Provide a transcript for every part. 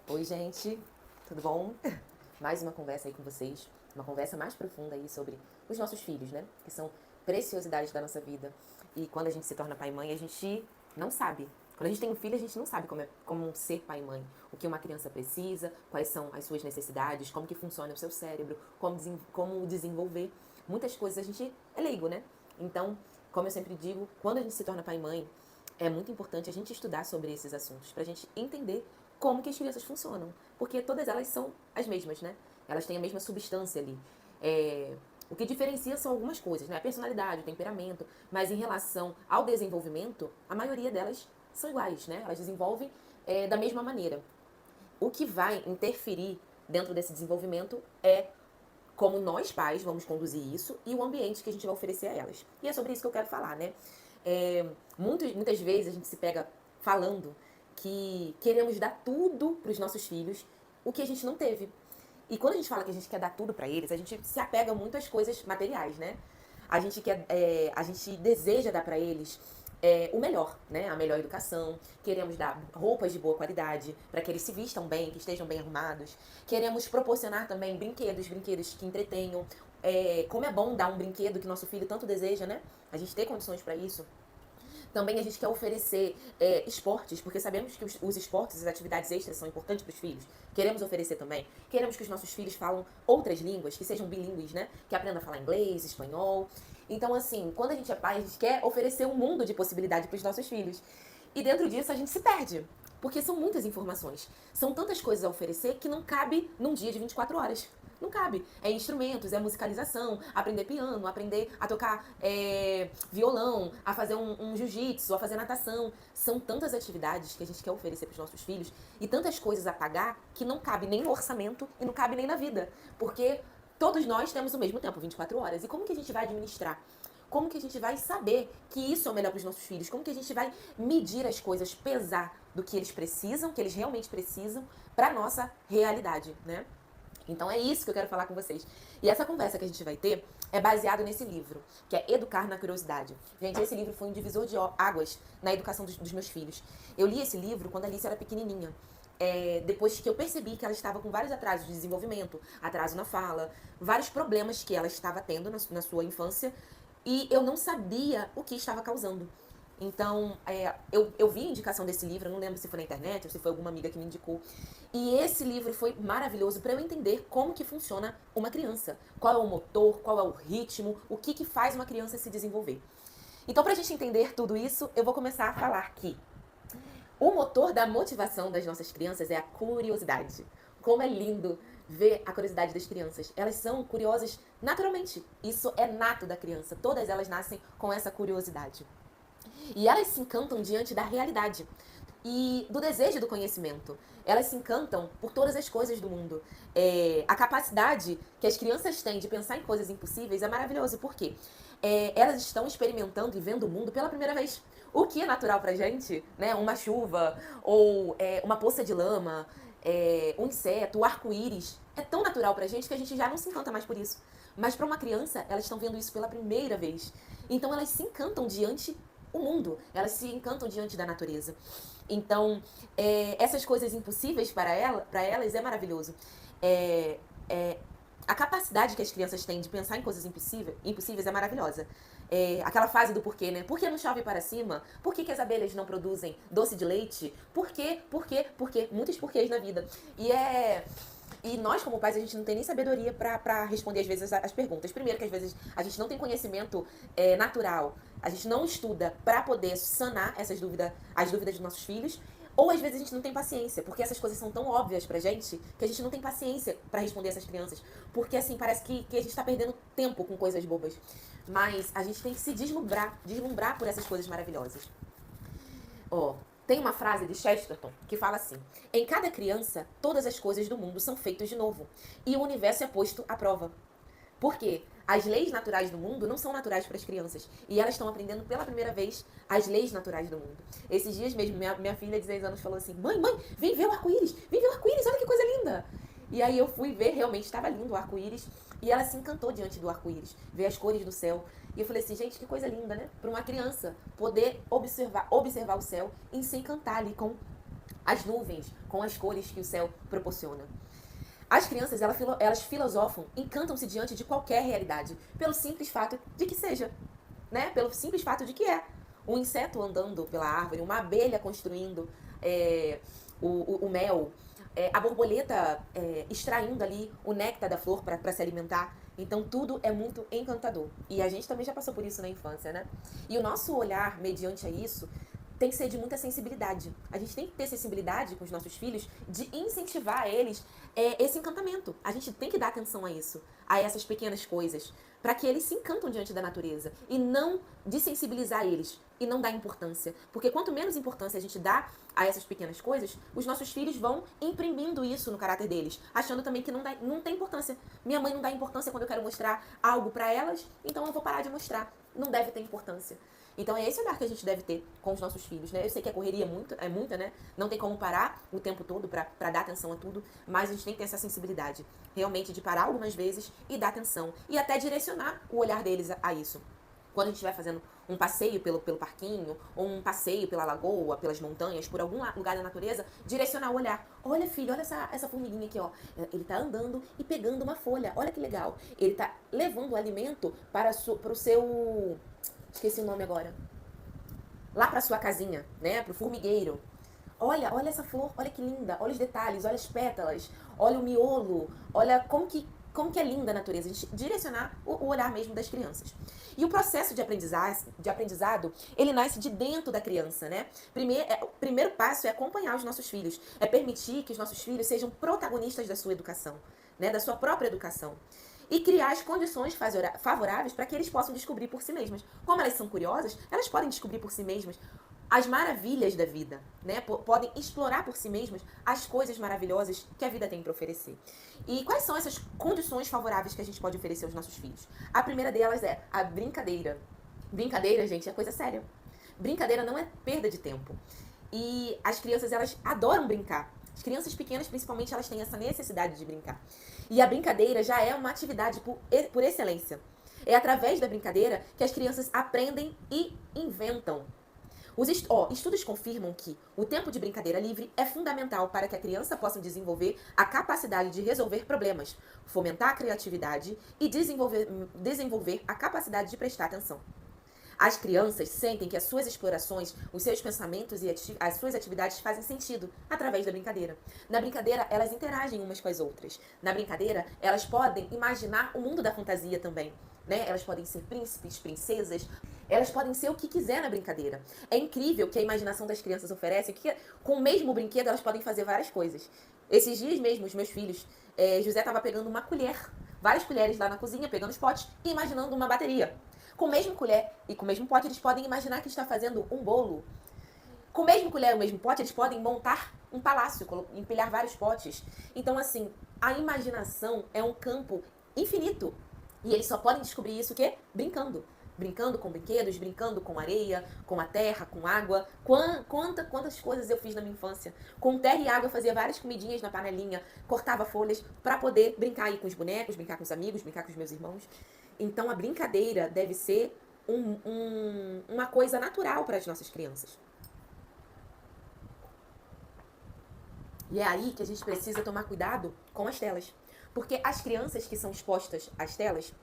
Oi, gente, tudo bom? Mais uma conversa aí com vocês, uma conversa mais profunda aí sobre os nossos filhos, né? Que são preciosidades da nossa vida. E quando a gente se torna pai e mãe, a gente não sabe. Quando a gente tem um filho, a gente não sabe como ser pai e mãe. O que uma criança precisa, quais são as suas necessidades, como que funciona o seu cérebro, como desenvolver. Muitas coisas a gente é leigo, né? Então, como eu sempre digo, quando a gente se torna pai e mãe, é muito importante a gente estudar sobre esses assuntos, pra gente entender como que as crianças funcionam. Porque todas elas são as mesmas, né? Elas têm a mesma substância ali. O que diferencia são algumas coisas, né? A personalidade, o temperamento, mas em relação ao desenvolvimento, a maioria delas são iguais, né? Elas desenvolvem da mesma maneira. O que vai interferir dentro desse desenvolvimento é como nós pais vamos conduzir isso e o ambiente que a gente vai oferecer a elas. E é sobre isso que eu quero falar, né? Muitas vezes a gente se pega falando que queremos dar tudo para os nossos filhos, o que a gente não teve. E quando a gente fala que a gente quer dar tudo para eles, a gente se apega muito às coisas materiais, né? A gente deseja dar para eles o melhor, né? A melhor educação. Queremos dar roupas de boa qualidade para que eles se vistam bem, que estejam bem arrumados. Queremos proporcionar também brinquedos que entretenham. Como é bom dar um brinquedo que nosso filho tanto deseja, né? A gente ter condições para isso. Também a gente quer oferecer esportes, porque sabemos que os esportes, as atividades extras são importantes para os filhos. Queremos oferecer também. Queremos que os nossos filhos falam outras línguas, que sejam bilíngues, né? Que aprendam a falar inglês, espanhol. Então, assim, quando a gente é pai, a gente quer oferecer um mundo de possibilidade para os nossos filhos. E dentro disso a gente se perde. Porque são muitas informações. São tantas coisas a oferecer que não cabe num dia de 24 horas. Não cabe. É instrumentos, é musicalização, aprender piano, aprender a tocar violão, a fazer um jiu-jitsu, a fazer natação. São tantas atividades que a gente quer oferecer para os nossos filhos e tantas coisas a pagar que não cabe nem no orçamento e não cabe nem na vida. Porque todos nós temos o mesmo tempo, 24 horas. E como que a gente vai administrar? Como que a gente vai saber que isso é o melhor para os nossos filhos? Como que a gente vai medir as coisas, pesar do que eles precisam, que eles realmente precisam, para nossa realidade, né? Então é isso que eu quero falar com vocês. E essa conversa que a gente vai ter é baseado nesse livro, que é Educar na Curiosidade. Gente, esse livro foi um divisor de águas na educação dos meus filhos. Eu li esse livro quando a Alice era pequenininha. Depois que eu percebi que ela estava com vários atrasos de desenvolvimento, atraso na fala, vários problemas que ela estava tendo na sua infância, e eu não sabia o que estava causando. Então, eu vi a indicação desse livro, eu não lembro se foi na internet ou se foi alguma amiga que me indicou. E esse livro foi maravilhoso para eu entender como que funciona uma criança. Qual é o motor, qual é o ritmo, o que faz uma criança se desenvolver. Então, para a gente entender tudo isso, eu vou começar a falar que o motor da motivação das nossas crianças é a curiosidade. Como é lindo ver a curiosidade das crianças. Elas são curiosas naturalmente. Isso é nato da criança. Todas elas nascem com essa curiosidade. E elas se encantam diante da realidade e do desejo do conhecimento. Elas se encantam por todas as coisas do mundo. A capacidade que as crianças têm de pensar em coisas impossíveis é maravilhoso. Por quê? Elas estão experimentando e vendo o mundo pela primeira vez. O que é natural pra gente, né? Uma chuva, ou uma poça de lama, um inseto, o arco-íris. É tão natural pra gente que a gente já não se encanta mais por isso. Mas para uma criança, elas estão vendo isso pela primeira vez. Então elas se encantam diante o mundo, elas se encantam diante da natureza. Então, essas coisas impossíveis para elas é maravilhoso. É, é, a capacidade que as crianças têm de pensar em coisas impossíveis é maravilhosa. Aquela fase do porquê, né? Por que não chove para cima? Por que as abelhas não produzem doce de leite? Por quê? Por quê? Por quê? Muitos porquês na vida. E nós, como pais, a gente não tem nem sabedoria pra responder, às vezes, as perguntas. Primeiro, que às vezes a gente não tem conhecimento natural. A gente não estuda pra poder sanar as dúvidas dos nossos filhos. Ou às vezes a gente não tem paciência, porque essas coisas são tão óbvias pra gente que a gente não tem paciência pra responder essas crianças. Porque assim, parece que a gente tá perdendo tempo com coisas bobas. Mas a gente tem que se deslumbrar por essas coisas maravilhosas. Ó, tem uma frase de Chesterton que fala assim: em cada criança, todas as coisas do mundo são feitas de novo, e o universo é posto à prova. Por quê? As leis naturais do mundo não são naturais para as crianças. E elas estão aprendendo pela primeira vez as leis naturais do mundo. Esses dias mesmo, minha filha de 6 anos falou assim: mãe, vem ver o arco-íris, vem ver o arco-íris, olha que coisa linda. E aí eu fui ver, realmente estava lindo o arco-íris. E ela se encantou diante do arco-íris, ver as cores do céu. E eu falei assim, gente, que coisa linda, né? Para uma criança poder observar o céu e se encantar ali com as nuvens com as cores que o céu proporciona. As crianças, elas filosofam, encantam-se diante de qualquer realidade, pelo simples fato de que seja, né? Pelo simples fato de que é. Um inseto andando pela árvore, uma abelha construindo o mel, a borboleta extraindo ali o néctar da flor para se alimentar. Então tudo é muito encantador. E a gente também já passou por isso na infância, né? E o nosso olhar mediante a isso tem que ser de muita sensibilidade. A gente tem que ter sensibilidade com os nossos filhos de incentivar a eles esse encantamento. A gente tem que dar atenção a isso, a essas pequenas coisas, para que eles se encantam diante da natureza e não desensibilizar eles e não dar importância. Porque quanto menos importância a gente dá a essas pequenas coisas, os nossos filhos vão imprimindo isso no caráter deles, achando também que não tem importância. Minha mãe não dá importância quando eu quero mostrar algo para elas, então eu vou parar de mostrar. Não deve ter importância. Então é esse olhar que a gente deve ter com os nossos filhos, né? Eu sei que a correria é muita, né? Não tem como parar o tempo todo pra dar atenção a tudo, mas a gente tem que ter essa sensibilidade, realmente, de parar algumas vezes e dar atenção. E até direcionar o olhar deles a isso. Quando a gente vai fazendo um passeio pelo parquinho, ou um passeio pela lagoa, pelas montanhas, por algum lugar da natureza, direcionar o olhar. Olha, filho, olha essa formiguinha aqui, ó. Ele tá andando e pegando uma folha. Olha que legal. Ele tá levando o alimento para o seu... Esqueci o nome agora. Lá pra sua casinha, né? Pro formigueiro. Olha essa flor, olha que linda. Olha os detalhes, olha as pétalas. Olha o miolo. Olha como que é linda a natureza. A gente direcionar o olhar mesmo das crianças. E o processo de aprendizado, ele nasce de dentro da criança, né? O primeiro passo é acompanhar os nossos filhos. É permitir que os nossos filhos sejam protagonistas da sua educação, né? Da sua própria educação. E criar as condições favoráveis para que eles possam descobrir por si mesmas. Como elas são curiosas, elas podem descobrir por si mesmas as maravilhas da vida, né? Podem explorar por si mesmas as coisas maravilhosas que a vida tem para oferecer. E quais são essas condições favoráveis que a gente pode oferecer aos nossos filhos? A primeira delas é a brincadeira. Brincadeira, gente, é coisa séria. Brincadeira não é perda de tempo. E as crianças, elas adoram brincar. As crianças pequenas, principalmente, elas têm essa necessidade de brincar. E a brincadeira já é uma atividade por excelência. É através da brincadeira que as crianças aprendem e inventam. Estudos confirmam que o tempo de brincadeira livre é fundamental para que a criança possa desenvolver a capacidade de resolver problemas, fomentar a criatividade e desenvolver a capacidade de prestar atenção. As crianças sentem que as suas explorações, os seus pensamentos e as suas atividades fazem sentido através da brincadeira. Na brincadeira, elas interagem umas com as outras. Na brincadeira, elas podem imaginar o mundo da fantasia também, né? Elas podem ser príncipes, princesas, elas podem ser o que quiser na brincadeira. É incrível que a imaginação das crianças oferece que com o mesmo brinquedo elas podem fazer várias coisas. Esses dias mesmo, os meus filhos, José estava pegando uma colher, várias colheres lá na cozinha, pegando os potes e imaginando uma bateria. Com a mesma colher e com o mesmo pote, eles podem imaginar que está fazendo um bolo. Com a mesma colher e o mesmo pote, eles podem montar um palácio, empilhar vários potes. Então, assim, a imaginação é um campo infinito. E eles só podem descobrir isso o quê? Brincando. Brincando com brinquedos, brincando com areia, com a terra, com água. Quantas coisas eu fiz na minha infância. Com terra e água eu fazia várias comidinhas na panelinha, cortava folhas para poder brincar aí com os bonecos, brincar com os amigos, brincar com os meus irmãos. Então a brincadeira deve ser uma coisa natural para as nossas crianças. E é aí que a gente precisa tomar cuidado com as telas. Porque as crianças que são expostas às telas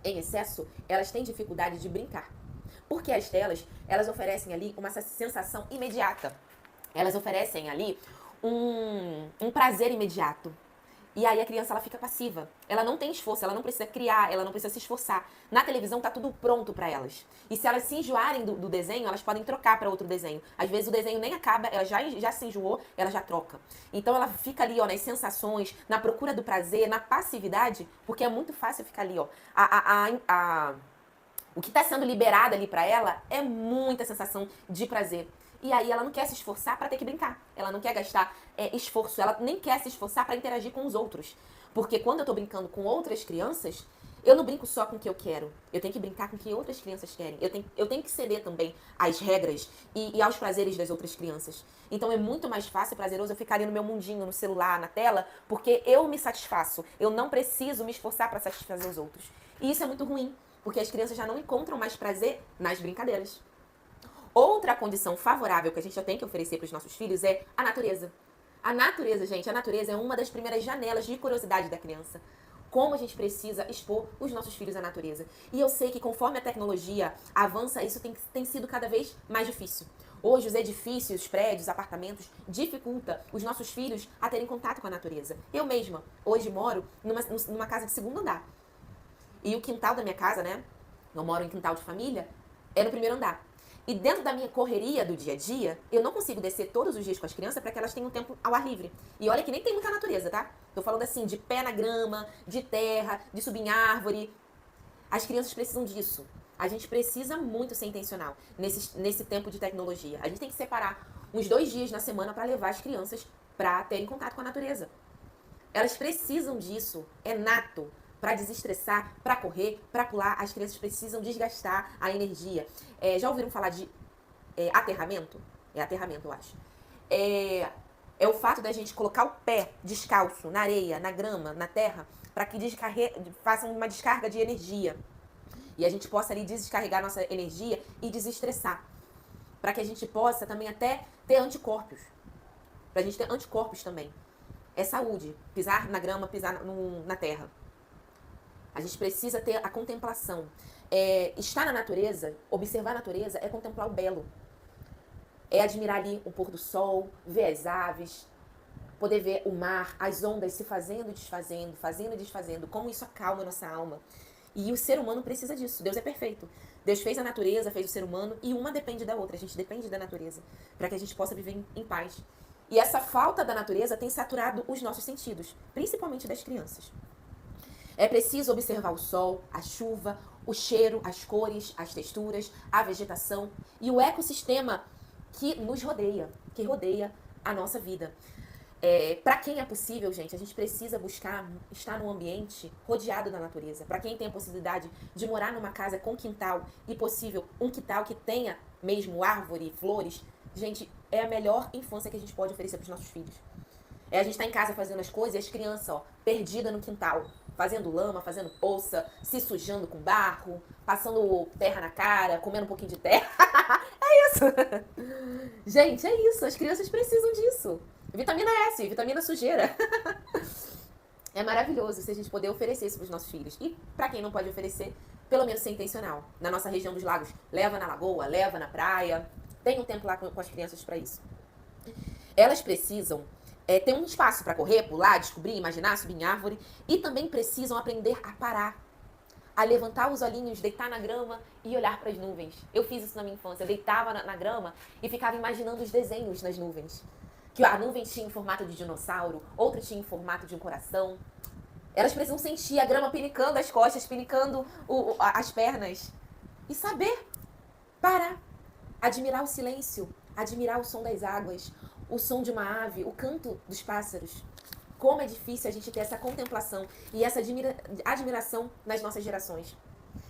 em excesso, elas têm dificuldade de brincar. Porque as telas, elas oferecem ali uma sensação imediata. Elas oferecem ali um prazer imediato. E aí a criança, ela fica passiva. Ela não tem esforço, ela não precisa criar, ela não precisa se esforçar. Na televisão tá tudo pronto para elas. E se elas se enjoarem do desenho, elas podem trocar para outro desenho. Às vezes o desenho nem acaba, ela já se enjoou, ela já troca. Então ela fica ali, ó, nas sensações, na procura do prazer, na passividade, porque é muito fácil ficar ali, ó. O que está sendo liberado ali para ela é muita sensação de prazer. E aí ela não quer se esforçar para ter que brincar. Ela não quer gastar esforço. Ela nem quer se esforçar para interagir com os outros. Porque quando eu tô brincando com outras crianças, eu não brinco só com o que eu quero. Eu tenho que brincar com o que outras crianças querem. Eu tenho que ceder também às regras e aos prazeres das outras crianças. Então é muito mais fácil e prazeroso eu ficar ali no meu mundinho, no celular, na tela, porque eu me satisfaço. Eu não preciso me esforçar para satisfazer os outros. E isso é muito ruim, porque as crianças já não encontram mais prazer nas brincadeiras. Outra condição favorável que a gente já tem que oferecer para os nossos filhos é a natureza. A natureza, gente, a natureza é uma das primeiras janelas de curiosidade da criança. Como a gente precisa expor os nossos filhos à natureza. E eu sei que conforme a tecnologia avança, isso tem sido cada vez mais difícil. Hoje, os edifícios, prédios, apartamentos, dificulta os nossos filhos a terem contato com a natureza. Eu mesma, hoje moro numa casa de segundo andar. E o quintal da minha casa, né? Eu moro em quintal de família, é no primeiro andar. E dentro da minha correria do dia a dia, eu não consigo descer todos os dias com as crianças para que elas tenham tempo ao ar livre. E olha que nem tem muita natureza, tá? Tô falando assim, de pé na grama, de terra, de subir em árvore. As crianças precisam disso. A gente precisa muito ser intencional nesse tempo de tecnologia. A gente tem que separar uns 2 dias na semana para levar as crianças para terem contato com a natureza. Elas precisam disso, é nato. Para desestressar, para correr, para pular, as crianças precisam desgastar a energia. Já ouviram falar de aterramento? É aterramento, eu acho. É o fato da gente colocar o pé descalço na areia, na grama, na terra, para que faça uma descarga de energia. E a gente possa ali descarregar nossa energia e desestressar. Para que a gente possa também até ter anticorpos. Para a gente ter anticorpos também. É saúde. Pisar na grama, pisar na terra. A gente precisa ter a contemplação. Estar na natureza, observar a natureza, é contemplar o belo. É admirar ali o pôr do sol, ver as aves, poder ver o mar, as ondas se fazendo e desfazendo, fazendo e desfazendo, como isso acalma a nossa alma. E o ser humano precisa disso. Deus é perfeito. Deus fez a natureza, fez o ser humano, e uma depende da outra. A gente depende da natureza, para que a gente possa viver em paz. E essa falta da natureza tem saturado os nossos sentidos, principalmente das crianças. É preciso observar o sol, a chuva, o cheiro, as cores, as texturas, a vegetação e o ecossistema que nos rodeia, que rodeia a nossa vida. Para quem é possível, gente, a gente precisa buscar estar num ambiente rodeado da natureza. Para quem tem a possibilidade de morar numa casa com quintal e possível um quintal que tenha mesmo árvore, flores, gente, é a melhor infância que a gente pode oferecer para os nossos filhos. A gente tá em casa fazendo as coisas e as crianças, ó, perdidas no quintal, fazendo lama, fazendo poça, se sujando com barro, passando terra na cara, comendo um pouquinho de terra. É isso. Gente, é isso. As crianças precisam disso. Vitamina S, vitamina sujeira. É maravilhoso se a gente poder oferecer isso para os nossos filhos. E para quem não pode oferecer, pelo menos ser intencional. Na nossa região dos lagos, leva na lagoa, leva na praia. Tem um tempo lá com as crianças para isso. Elas precisam ter um espaço para correr, pular, descobrir, imaginar, subir em árvore. E também precisam aprender a parar. A levantar os olhinhos, deitar na grama e olhar para as nuvens. Eu fiz isso na minha infância. Eu deitava na grama e ficava imaginando os desenhos nas nuvens. Que a nuvem tinha em formato de dinossauro, outra tinha em formato de um coração. Elas precisam sentir a grama pinicando as costas, pinicando as pernas. E saber parar. Admirar o silêncio, admirar o som das águas, o som de uma ave, o canto dos pássaros. Como é difícil a gente ter essa contemplação e essa admiração nas nossas gerações.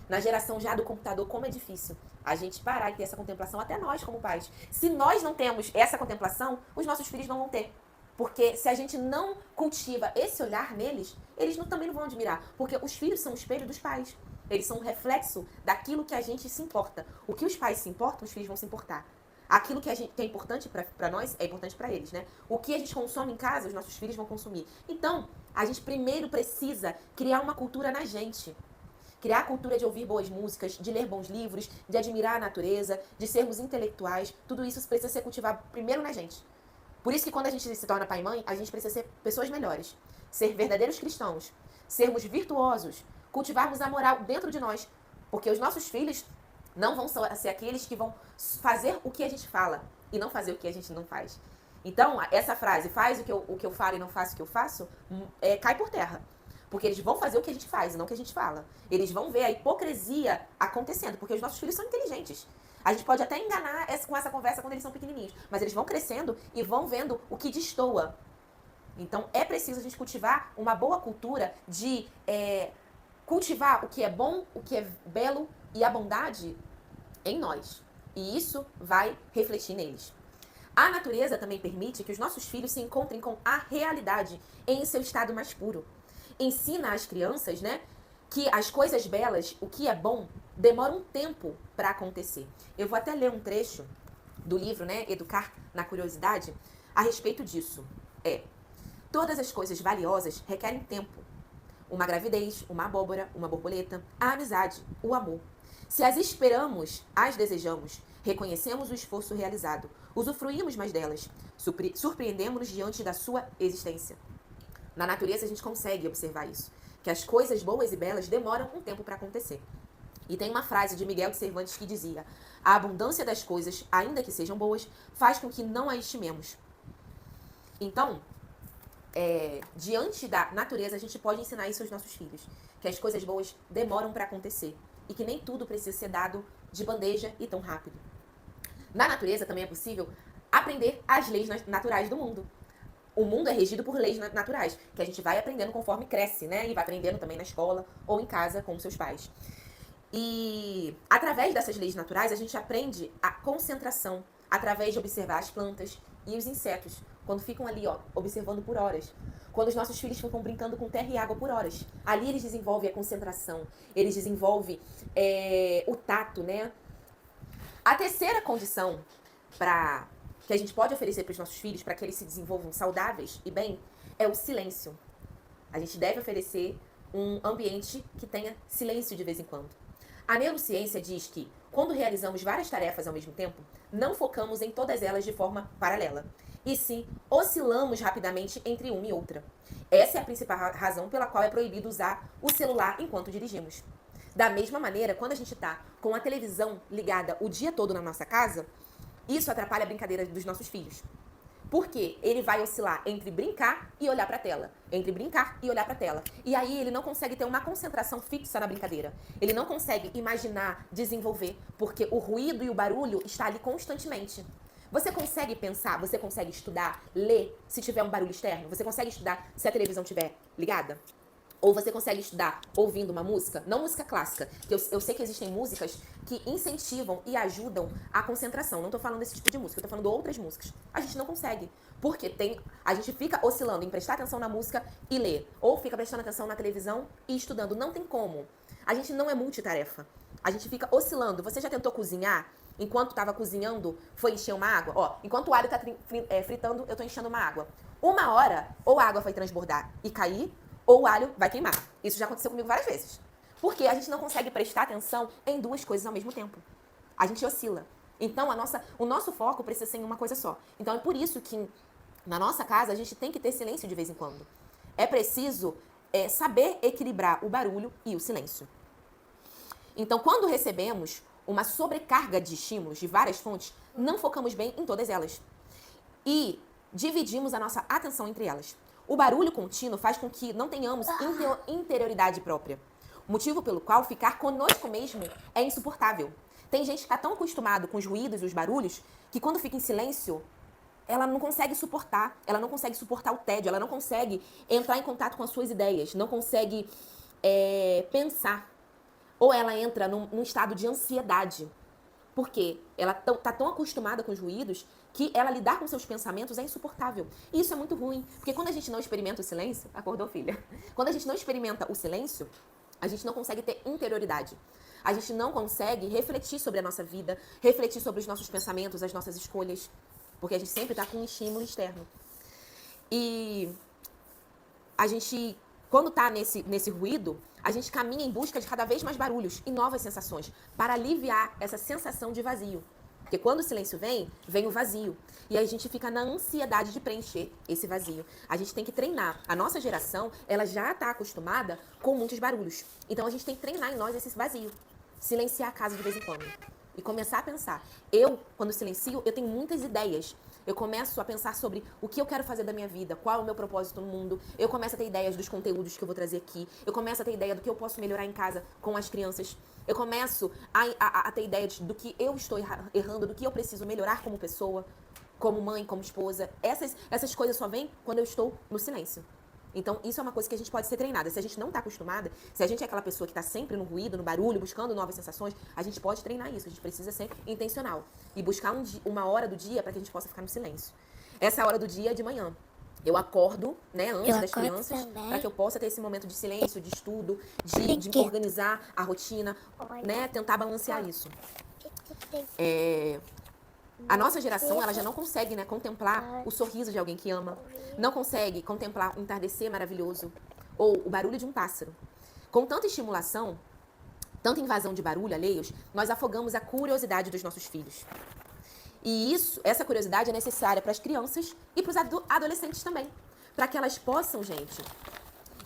Na geração já do computador, como é difícil a gente parar e ter essa contemplação, até nós como pais. Se nós não temos essa contemplação, os nossos filhos não vão ter. Porque se a gente não cultiva esse olhar neles, eles também não vão admirar. Porque os filhos são o espelho dos pais. Eles são um reflexo daquilo que a gente se importa. O que os pais se importam, os filhos vão se importar. Aquilo que é importante para nós, é importante para eles, né? O que a gente consome em casa, os nossos filhos vão consumir. Então, a gente primeiro precisa criar uma cultura na gente. Criar a cultura de ouvir boas músicas, de ler bons livros, de admirar a natureza, de sermos intelectuais. Tudo isso precisa ser cultivado primeiro na gente. Por isso que quando a gente se torna pai e mãe, a gente precisa ser pessoas melhores. Ser verdadeiros cristãos. Sermos virtuosos. Cultivarmos a moral dentro de nós. Porque os nossos filhos não vão ser aqueles que vão fazer o que a gente fala e não fazer o que a gente não faz. Então, essa frase, faz o que eu falo e não faço o que eu faço, cai por terra. Porque eles vão fazer o que a gente faz e não o que a gente fala. Eles vão ver a hipocrisia acontecendo, porque os nossos filhos são inteligentes. A gente pode até enganar com essa conversa quando eles são pequenininhos, mas eles vão crescendo e vão vendo o que destoa. Então, é preciso a gente cultivar uma boa cultura de cultivar o que é bom, o que é belo e a bondade em nós. E isso vai refletir neles. A natureza também permite que os nossos filhos se encontrem com a realidade em seu estado mais puro. Ensina às crianças, né, que as coisas belas, o que é bom, demora um tempo para acontecer. Eu vou até ler um trecho do livro, né, Educar na Curiosidade, a respeito disso. Todas as coisas valiosas requerem tempo. Uma gravidez, uma abóbora, uma borboleta, a amizade, o amor. Se as esperamos, as desejamos, reconhecemos o esforço realizado, usufruímos mais delas, surpreendemos-nos diante da sua existência. Na natureza a gente consegue observar isso, que as coisas boas e belas demoram um tempo para acontecer. E tem uma frase de Miguel de Cervantes que dizia: a abundância das coisas, ainda que sejam boas, faz com que não a estimemos. Então, diante da natureza, a gente pode ensinar isso aos nossos filhos, que as coisas boas demoram para acontecer e que nem tudo precisa ser dado de bandeja e tão rápido. Na natureza também é possível aprender as leis naturais do mundo. O mundo é regido por leis naturais, que a gente vai aprendendo conforme cresce, né? E vai aprendendo também na escola ou em casa com seus pais. E através dessas leis naturais, a gente aprende a concentração, através de observar as plantas e os insetos, quando ficam ali, observando por horas. Quando os nossos filhos ficam brincando com terra e água por horas. Ali eles desenvolvem a concentração, eles desenvolvem o tato, né? A terceira condição que a gente pode oferecer para os nossos filhos, para que eles se desenvolvam saudáveis e bem, é o silêncio. A gente deve oferecer um ambiente que tenha silêncio de vez em quando. A neurociência diz que, quando realizamos várias tarefas ao mesmo tempo, não focamos em todas elas de forma paralela, e sim oscilamos rapidamente entre uma e outra. Essa é a principal razão pela qual é proibido usar o celular enquanto dirigimos. Da mesma maneira, quando a gente está com a televisão ligada o dia todo na nossa casa, isso atrapalha a brincadeira dos nossos filhos. Porque ele vai oscilar entre brincar e olhar para a tela. Entre brincar e olhar para a tela. E aí ele não consegue ter uma concentração fixa na brincadeira. Ele não consegue imaginar, desenvolver, porque o ruído e o barulho está ali constantemente. Você consegue pensar, você consegue estudar, ler, se tiver um barulho externo? Você consegue estudar se a televisão estiver ligada? Ou você consegue estudar ouvindo uma música? Não música clássica, que eu sei que existem músicas que incentivam e ajudam a concentração. Não tô falando desse tipo de música, eu tô falando de outras músicas. A gente não consegue, porque a gente fica oscilando em prestar atenção na música e ler. Ou fica prestando atenção na televisão e estudando. Não tem como. A gente não é multitarefa. A gente fica oscilando. Você já tentou cozinhar? Enquanto estava cozinhando, foi encher uma água? Enquanto o alho tá fritando, eu tô enchendo uma água. Uma hora, ou a água vai transbordar e cair, ou o alho vai queimar. Isso já aconteceu comigo várias vezes. Porque a gente não consegue prestar atenção em duas coisas ao mesmo tempo. A gente oscila. Então, o nosso foco precisa ser em uma coisa só. Então, é por isso que na nossa casa a gente tem que ter silêncio de vez em quando. É preciso saber equilibrar o barulho e o silêncio. Então, quando recebemos uma sobrecarga de estímulos de várias fontes, não focamos bem em todas elas. E dividimos a nossa atenção entre elas. O barulho contínuo faz com que não tenhamos interioridade própria. Motivo pelo qual ficar conosco mesmo é insuportável. Tem gente que está tão acostumado com os ruídos e os barulhos que quando fica em silêncio, ela não consegue suportar. Ela não consegue suportar o tédio, ela não consegue entrar em contato com as suas ideias, não consegue pensar. Ou ela entra num estado de ansiedade. Porque ela está tão acostumada com os ruídos que ela lidar com seus pensamentos é insuportável. E isso é muito ruim. Porque quando a gente não experimenta o silêncio... Acordou, filha? Quando a gente não experimenta o silêncio, a gente não consegue ter interioridade. A gente não consegue refletir sobre a nossa vida, refletir sobre os nossos pensamentos, as nossas escolhas. Porque a gente sempre está com um estímulo externo. E a gente, quando está nesse ruído, a gente caminha em busca de cada vez mais barulhos e novas sensações para aliviar essa sensação de vazio. Porque quando o silêncio vem o vazio. E a gente fica na ansiedade de preencher esse vazio. A gente tem que treinar. A nossa geração, ela já está acostumada com muitos barulhos. Então a gente tem que treinar em nós esse vazio. Silenciar a casa de vez em quando. E começar a pensar. Quando silencio, eu tenho muitas ideias. Eu começo a pensar sobre o que eu quero fazer da minha vida, qual é o meu propósito no mundo. Eu começo a ter ideias dos conteúdos que eu vou trazer aqui. Eu começo a ter ideia do que eu posso melhorar em casa com as crianças. Eu começo a ter ideia do que eu estou errando, do que eu preciso melhorar como pessoa, como mãe, como esposa. Essas coisas só vêm quando eu estou no silêncio. Então, isso é uma coisa que a gente pode ser treinada. Se a gente não está acostumada, se a gente é aquela pessoa que está sempre no ruído, no barulho, buscando novas sensações, a gente pode treinar isso. A gente precisa ser intencional e buscar uma hora do dia para que a gente possa ficar no silêncio. Essa hora do dia é de manhã. Eu acordo, né, antes Eu das acordo crianças, também. para que eu possa ter esse momento de silêncio, de estudo, de organizar a rotina, né, tentar balancear isso. A nossa geração, ela já não consegue, né, contemplar o sorriso de alguém que ama, não consegue contemplar um entardecer maravilhoso ou o barulho de um pássaro. Com tanta estimulação, tanta invasão de barulho alheios, nós afogamos a curiosidade dos nossos filhos. E essa curiosidade é necessária para as crianças e para os adolescentes também, para que elas possam, gente,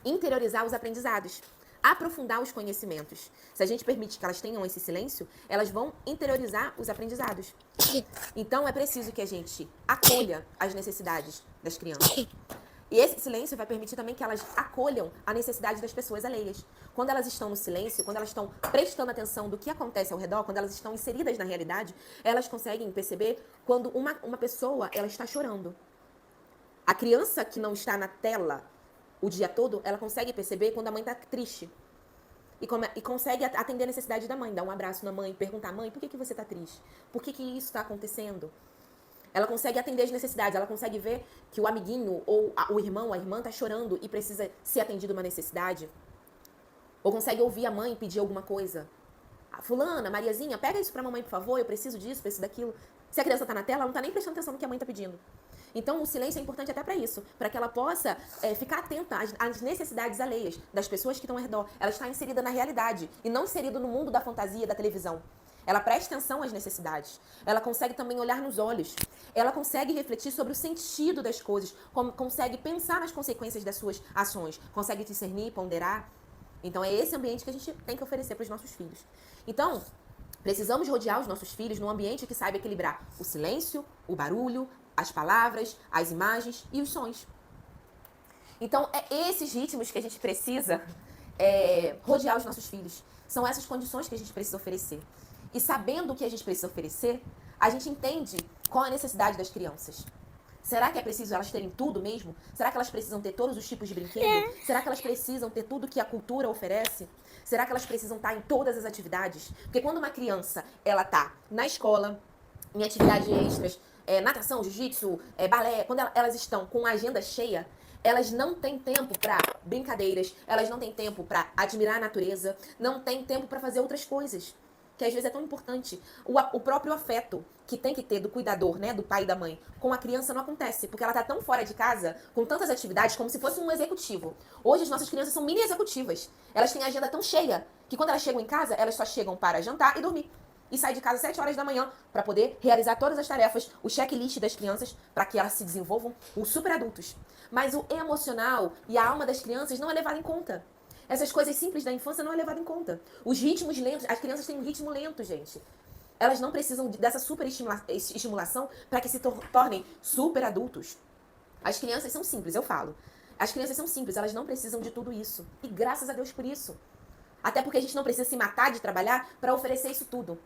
interiorizar os aprendizados, aprofundar os conhecimentos. Se a gente permite que elas tenham esse silêncio, elas vão interiorizar os aprendizados. Então é preciso que a gente acolha as necessidades das crianças. E esse silêncio vai permitir também que elas acolham a necessidade das pessoas alheias. Quando elas estão no silêncio, quando elas estão prestando atenção do que acontece ao redor, quando elas estão inseridas na realidade, elas conseguem perceber quando uma pessoa ela está chorando. A criança que não está na tela o dia todo, ela consegue perceber quando a mãe está triste. E consegue atender a necessidade da mãe, dar um abraço na mãe, perguntar, mãe, por que você está triste? Por que isso está acontecendo? Ela consegue atender as necessidades, ela consegue ver que o amiguinho ou o irmão, a irmã está chorando e precisa ser atendido uma necessidade. Ou consegue ouvir a mãe pedir alguma coisa. Fulana, Mariazinha, pega isso pra mamãe, por favor, eu preciso disso, preciso daquilo. Se a criança tá na tela, ela não tá nem prestando atenção no que a mãe tá pedindo. Então, o silêncio é importante até para isso, para que ela possa ficar atenta às necessidades alheias das pessoas que estão ao redor. Ela está inserida na realidade e não inserida no mundo da fantasia, da televisão. Ela presta atenção às necessidades. Ela consegue também olhar nos olhos. Ela consegue refletir sobre o sentido das coisas, consegue pensar nas consequências das suas ações, consegue discernir, ponderar. Então, é esse ambiente que a gente tem que oferecer para os nossos filhos. Então, precisamos rodear os nossos filhos num ambiente que saiba equilibrar o silêncio, o barulho, as palavras, as imagens e os sons. Então, é esses ritmos que a gente precisa rodear os nossos filhos. São essas condições que a gente precisa oferecer. E sabendo o que a gente precisa oferecer, a gente entende qual a necessidade das crianças. Será que é preciso elas terem tudo mesmo? Será que elas precisam ter todos os tipos de brinquedo? Será que elas precisam ter tudo que a cultura oferece? Será que elas precisam estar em todas as atividades? Porque quando uma criança ela tá na escola, em atividades extras, natação, jiu-jitsu, balé, quando elas estão com a agenda cheia, elas não têm tempo para brincadeiras, elas não têm tempo para admirar a natureza, não têm tempo para fazer outras coisas. Que às vezes é tão importante. O próprio afeto que tem que ter do cuidador, né, do pai e da mãe, com a criança não acontece, porque ela tá tão fora de casa, com tantas atividades, como se fosse um executivo. Hoje as nossas crianças são mini executivas. Elas têm a agenda tão cheia, que quando elas chegam em casa, elas só chegam para jantar e dormir. E saem de casa às 7 horas da manhã para poder realizar todas as tarefas, o checklist das crianças, para que elas se desenvolvam os super adultos. Mas o emocional e a alma das crianças não é levado em conta. Essas coisas simples da infância não é levado em conta. Os ritmos lentos, as crianças têm um ritmo lento, gente. Elas não precisam dessa super estimulação para que se tornem super adultos. As crianças são simples, eu falo. As crianças são simples, elas não precisam de tudo isso. E graças a Deus por isso. Até porque a gente não precisa se matar de trabalhar para oferecer isso tudo.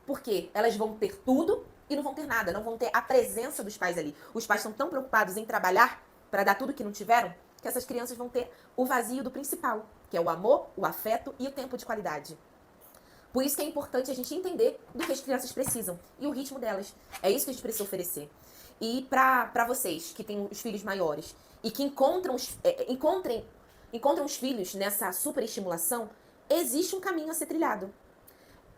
Porque elas vão ter tudo e não vão ter nada, não vão ter a presença dos pais ali. Os pais estão tão preocupados em trabalhar para dar tudo que não tiveram, que essas crianças vão ter o vazio do principal, que é o amor, o afeto e o tempo de qualidade. Por isso que é importante a gente entender do que as crianças precisam e o ritmo delas. É isso que a gente precisa oferecer. E para vocês que têm os filhos maiores e que encontram os filhos nessa superestimulação, existe um caminho a ser trilhado.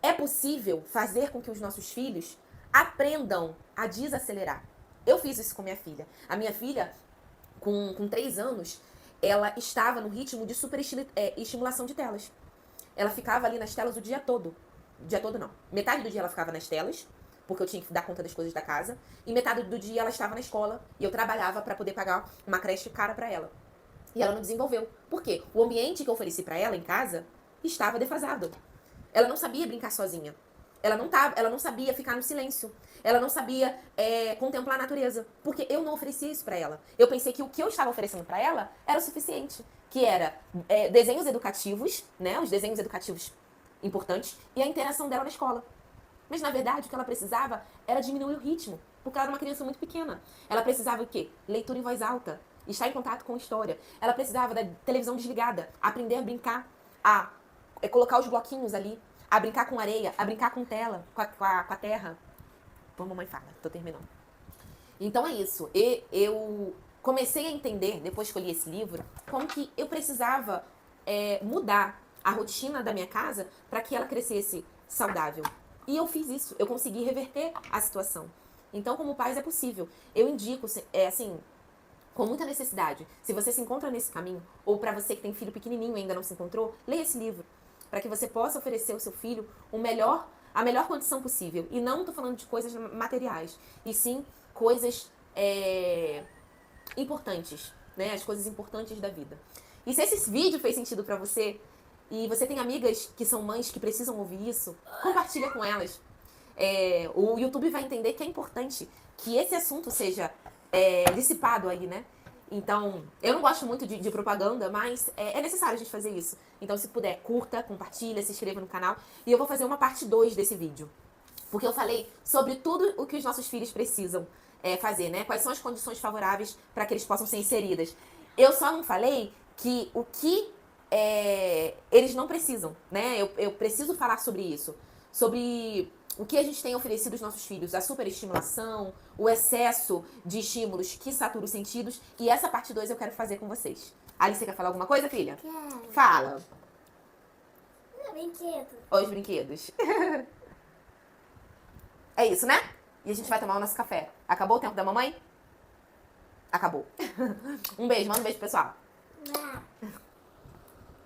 É possível fazer com que os nossos filhos aprendam a desacelerar. Eu fiz isso com minha filha. A minha filha, com 3 anos, ela estava no ritmo de superestimulação de telas. Ela ficava ali nas telas o dia todo. O dia todo não. Metade do dia ela ficava nas telas, porque eu tinha que dar conta das coisas da casa. E metade do dia ela estava na escola e eu trabalhava para poder pagar uma creche cara para ela. E ela não desenvolveu. Por quê? O ambiente que eu ofereci para ela em casa estava defasado. Ela não sabia brincar sozinha. Ela não sabia ficar no silêncio. Ela não sabia contemplar a natureza. Porque eu não oferecia isso pra ela. Eu pensei que o que eu estava oferecendo pra ela era o suficiente. Que era desenhos educativos, né? Os desenhos educativos importantes. E a interação dela na escola. Mas, na verdade, o que ela precisava era diminuir o ritmo. Porque ela era uma criança muito pequena. Ela precisava o quê? Leitura em voz alta. Estar em contato com história. Ela precisava da televisão desligada. Aprender a brincar. A colocar os bloquinhos ali, a brincar com areia, a brincar com tela, com a terra. Como a mamãe fala, tô terminando. Então é isso. comecei a entender, depois que eu li esse livro, como que eu precisava mudar a rotina da minha casa para que ela crescesse saudável. E eu fiz isso, eu consegui reverter a situação. Então, como pais, é possível. Eu indico, assim, com muita necessidade, se você se encontra nesse caminho, ou para você que tem filho pequenininho e ainda não se encontrou, leia esse livro, para que você possa oferecer ao seu filho a melhor condição possível. E não estou falando de coisas materiais, e sim coisas importantes, né? As coisas importantes da vida. E se esse vídeo fez sentido pra você, e você tem amigas que são mães que precisam ouvir isso, compartilha com elas. O YouTube vai entender que é importante que esse assunto seja dissipado aí, né? Então, eu não gosto muito de propaganda, mas é necessário a gente fazer isso. Então, se puder, curta, compartilha, se inscreva no canal. E eu vou fazer uma parte 2 desse vídeo. Porque eu falei sobre tudo o que os nossos filhos precisam fazer, né? Quais são as condições favoráveis para que eles possam ser inseridas. Eu só não falei que o que eles não precisam, né? Eu preciso falar sobre isso. Sobre o que a gente tem oferecido aos nossos filhos. A superestimulação, o excesso de estímulos que satura os sentidos. E essa parte 2 eu quero fazer com vocês. Alice, você quer falar alguma coisa, filha? Quero. Fala. Brinquedo. Os brinquedos. É isso, né? E a gente vai tomar o nosso café. Acabou o tempo da mamãe? Acabou. Um beijo, manda um beijo, pessoal. Não.